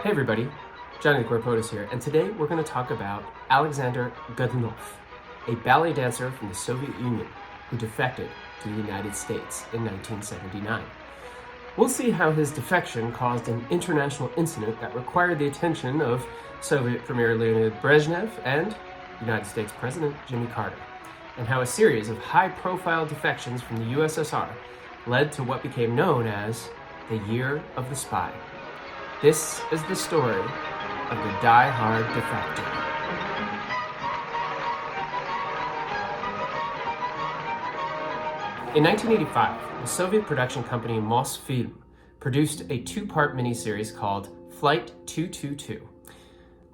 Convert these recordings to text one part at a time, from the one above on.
Hey everybody, Johnny the Corpotis here, and today we're going to talk about Alexander Godunov, a ballet dancer from the Soviet Union who defected to the United States in 1979. We'll see how his defection caused an international incident that required the attention of Soviet Premier Leonid Brezhnev and United States President Jimmy Carter, and how a series of high-profile defections from the USSR led to what became known as the Year of the Spy. This is the story of the die-hard defector. In 1985, the Soviet production company Mosfilm produced a two-part miniseries called Flight 222.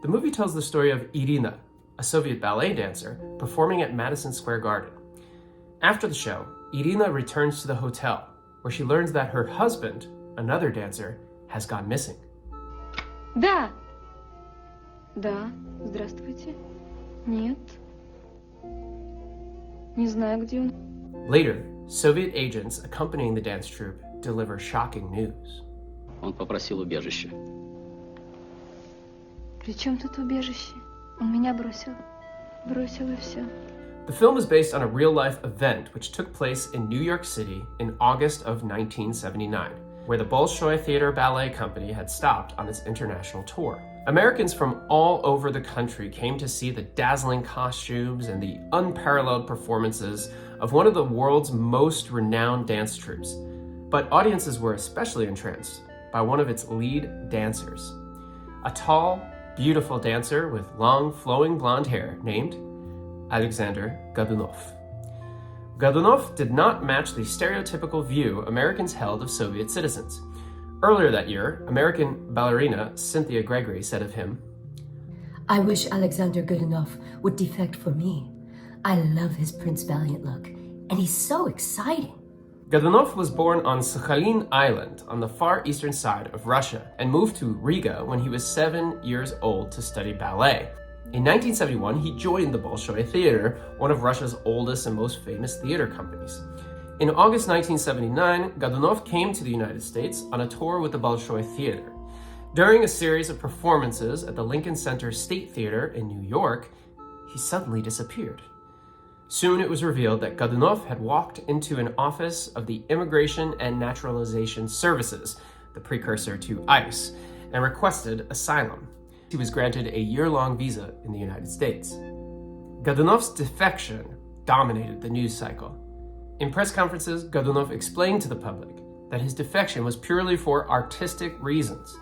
The movie tells the story of Irina, a Soviet ballet dancer, performing at Madison Square Garden. After the show, Irina returns to the hotel, where she learns that her husband, another dancer, has gone missing. Да. Да. Здравствуйте. Нет. Не знаю, где он. Later, Soviet agents accompanying the dance troupe deliver shocking news. Он попросил убежище. При чем тут убежище? Он меня бросил. Бросил и все. The film is based on a real-life event which took place in New York City in August of 1979, where the Bolshoi Theater Ballet Company had stopped on its international tour. Americans from all over the country came to see the dazzling costumes and the unparalleled performances of one of the world's most renowned dance troupes. But audiences were especially entranced by one of its lead dancers, a tall, beautiful dancer with long, flowing blonde hair named Alexander Godunov. Godunov did not match the stereotypical view Americans held of Soviet citizens. Earlier that year, American ballerina Cynthia Gregory said of him, "I wish Alexander Godunov would defect for me. I love his Prince Valiant look, and he's so exciting." Godunov was born on Sakhalin Island on the far eastern side of Russia and moved to Riga when he was 7 years old to study ballet. In 1971, he joined the Bolshoi Theater, one of Russia's oldest and most famous theater companies. In August 1979, Godunov came to the United States on a tour with the Bolshoi Theater. During a series of performances at the Lincoln Center State Theater in New York, he suddenly disappeared. Soon it was revealed that Godunov had walked into an office of the Immigration and Naturalization Services, the precursor to ICE, and requested asylum. He was granted a year-long visa in the United States. Godunov's defection dominated the news cycle. In press conferences, Godunov explained to the public that his defection was purely for artistic reasons.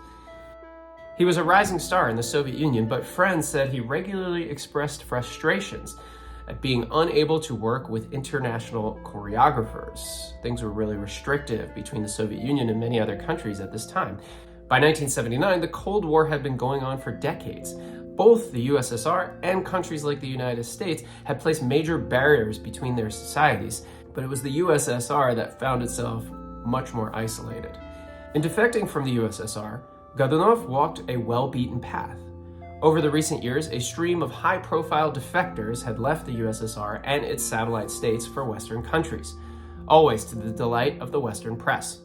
He was a rising star in the Soviet Union, but friends said he regularly expressed frustrations at being unable to work with international choreographers. Things were really restrictive between the Soviet Union and many other countries at this time. By 1979, the Cold War had been going on for decades. Both the USSR and countries like the United States had placed major barriers between their societies, but it was the USSR that found itself much more isolated. In defecting from the USSR, Godunov walked a well-beaten path. Over the recent years, a stream of high-profile defectors had left the USSR and its satellite states for Western countries, always to the delight of the Western press.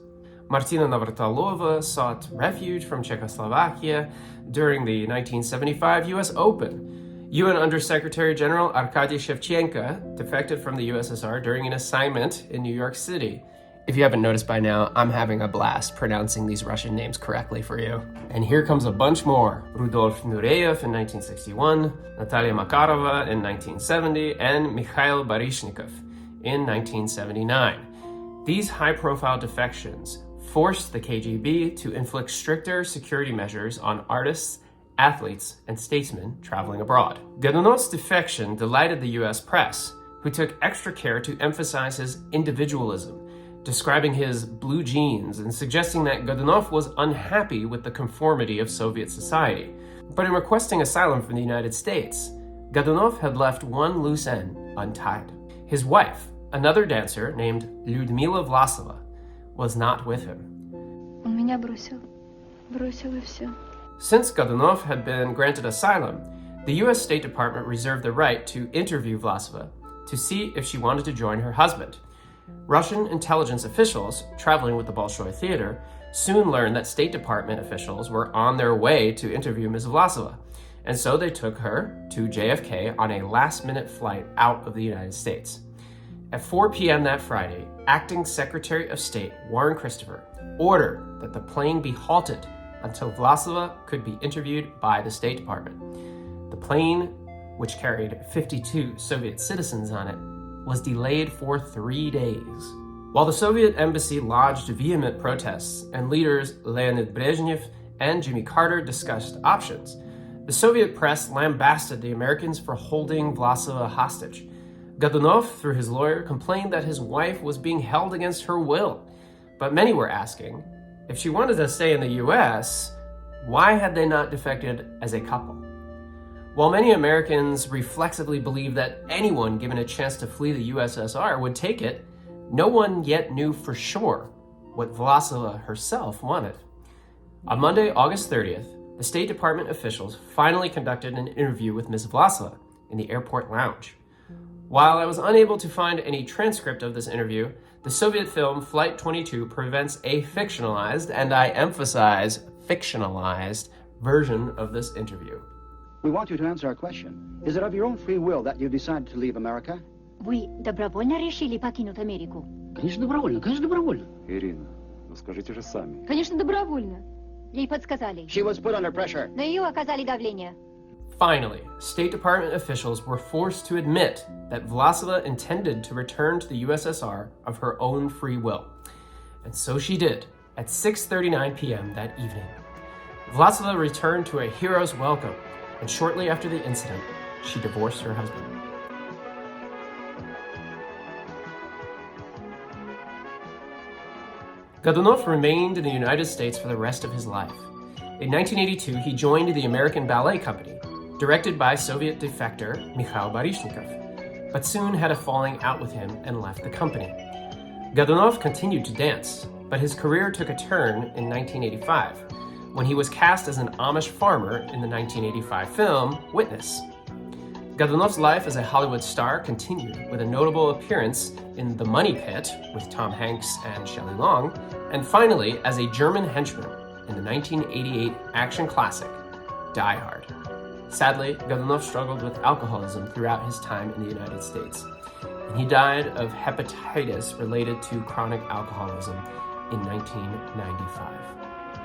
Martina Navratilova sought refuge from Czechoslovakia during the 1975 US Open. UN Undersecretary General Arkady Shevchenko defected from the USSR during an assignment in New York City. If you haven't noticed by now, I'm having a blast pronouncing these Russian names correctly for you. And here comes a bunch more. Rudolf Nureyev in 1961, Natalia Makarova in 1970, and Mikhail Baryshnikov in 1979. These high-profile defections forced the KGB to inflict stricter security measures on artists, athletes, and statesmen traveling abroad. Godunov's defection delighted the US press, who took extra care to emphasize his individualism, describing his blue jeans and suggesting that Godunov was unhappy with the conformity of Soviet society. But in requesting asylum from the United States, Godunov had left one loose end untied. His wife, another dancer named Lyudmila Vlasova, was not with him. Он меня бросил. Бросил и все. Since Godunov had been granted asylum, the US State Department reserved the right to interview Vlasova to see if she wanted to join her husband. Russian intelligence officials traveling with the Bolshoi Theater soon learned that State Department officials were on their way to interview Ms. Vlasova, and so they took her to JFK on a last-minute flight out of the United States. At 4 p.m. that Friday, Acting Secretary of State Warren Christopher ordered that the plane be halted until Vlasova could be interviewed by the State Department. The plane, which carried 52 Soviet citizens on it, was delayed for 3 days. While the Soviet embassy lodged vehement protests and leaders Leonid Brezhnev and Jimmy Carter discussed options, the Soviet press lambasted the Americans for holding Vlasova hostage. Godunov, through his lawyer, complained that his wife was being held against her will. But many were asking, if she wanted to stay in the US, why had they not defected as a couple? While many Americans reflexively believed that anyone given a chance to flee the USSR would take it, no one yet knew for sure what Vlasova herself wanted. On Monday, August 30th, the State Department officials finally conducted an interview with Ms. Vlasova in the airport lounge. While I was unable to find any transcript of this interview, the Soviet film Flight 22 presents a fictionalized, and I emphasize fictionalized, version of this interview. We want you to answer our question. Is it of your own free will that you decided to leave America? Вы добровольно решили покинуть Америку? Конечно, добровольно, конечно, добровольно. Ирина, ну скажите же сами. Конечно, добровольно. Ей подсказали. She was put under pressure. На ее оказали давление. Finally, State Department officials were forced to admit that Vlasova intended to return to the USSR of her own free will. And so she did, at 6:39 p.m. that evening. Vlasova returned to a hero's welcome, and shortly after the incident, she divorced her husband. Godunov remained in the United States for the rest of his life. In 1982, he joined the American Ballet Company, directed by Soviet defector Mikhail Baryshnikov, but soon had a falling out with him and left the company. Godunov continued to dance, but his career took a turn in 1985, when he was cast as an Amish farmer in the 1985 film Witness. Godunov's life as a Hollywood star continued with a notable appearance in The Money Pit with Tom Hanks and Shelley Long, and finally as a German henchman in the 1988 action classic Die Hard. Sadly, Godunov struggled with alcoholism throughout his time in the United States, and he died of hepatitis related to chronic alcoholism in 1995.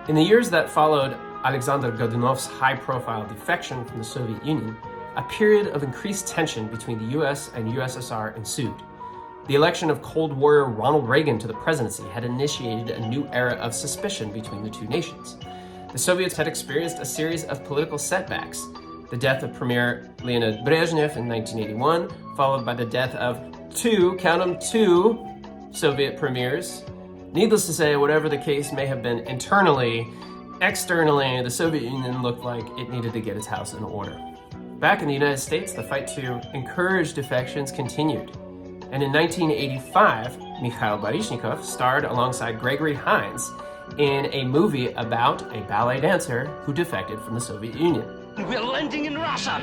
In the years that followed Alexander Godunov's high-profile defection from the Soviet Union, a period of increased tension between the US and USSR ensued. The election of Cold Warrior Ronald Reagan to the presidency had initiated a new era of suspicion between the two nations. The Soviets had experienced a series of political setbacks: the death of Premier Leonid Brezhnev in 1981, followed by the death of two Soviet premiers. Needless to say, whatever the case may have been internally, externally, the Soviet Union looked like it needed to get its house in order. Back in the United States, the fight to encourage defections continued. And in 1985, Mikhail Baryshnikov starred alongside Gregory Hines in a movie about a ballet dancer who defected from the Soviet Union. We're landing in Russia!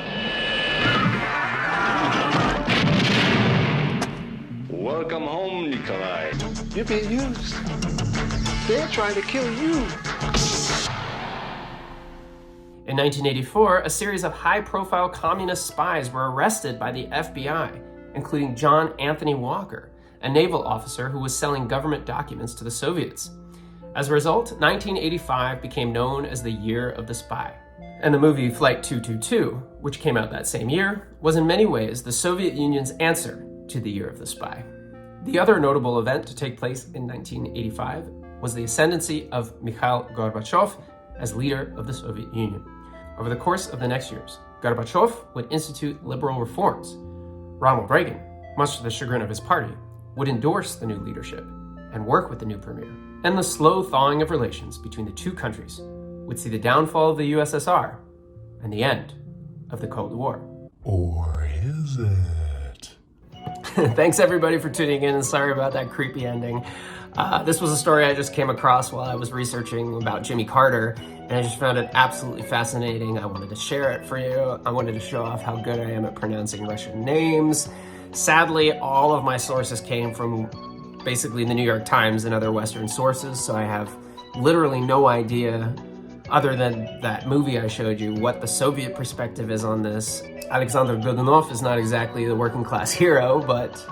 Welcome home, Nikolai. You're being used. They're trying to kill you. In 1984, a series of high-profile communist spies were arrested by the FBI, including John Anthony Walker, a naval officer who was selling government documents to the Soviets. As a result, 1985 became known as the Year of the Spy. And the movie Flight 222, which came out that same year, was in many ways the Soviet Union's answer to the Year of the Spy. The other notable event to take place in 1985 was the ascendancy of Mikhail Gorbachev as leader of the Soviet Union. Over the course of the next years, Gorbachev would institute liberal reforms. Ronald Reagan, much to the chagrin of his party, would endorse the new leadership and work with the new premier. And the slow thawing of relations between the two countries would see the downfall of the USSR and the end of the Cold War. Or is it? Thanks everybody for tuning in, and sorry about that creepy ending. This was a story I just came across while I was researching about Jimmy Carter, and I just found it absolutely fascinating. I wanted to share it for you. I wanted to show off how good I am at pronouncing Russian names. Sadly, all of my sources came from basically the New York Times and other Western sources, so I have literally no idea, other than that movie I showed you, what the Soviet perspective is on this. Alexander Godunov is not exactly the working class hero, but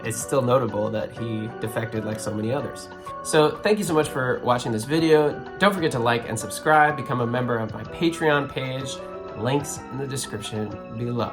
it's still notable that he defected like so many others. So thank you so much for watching this video. Don't forget to like and subscribe, become a member of my Patreon page. Links in the description below.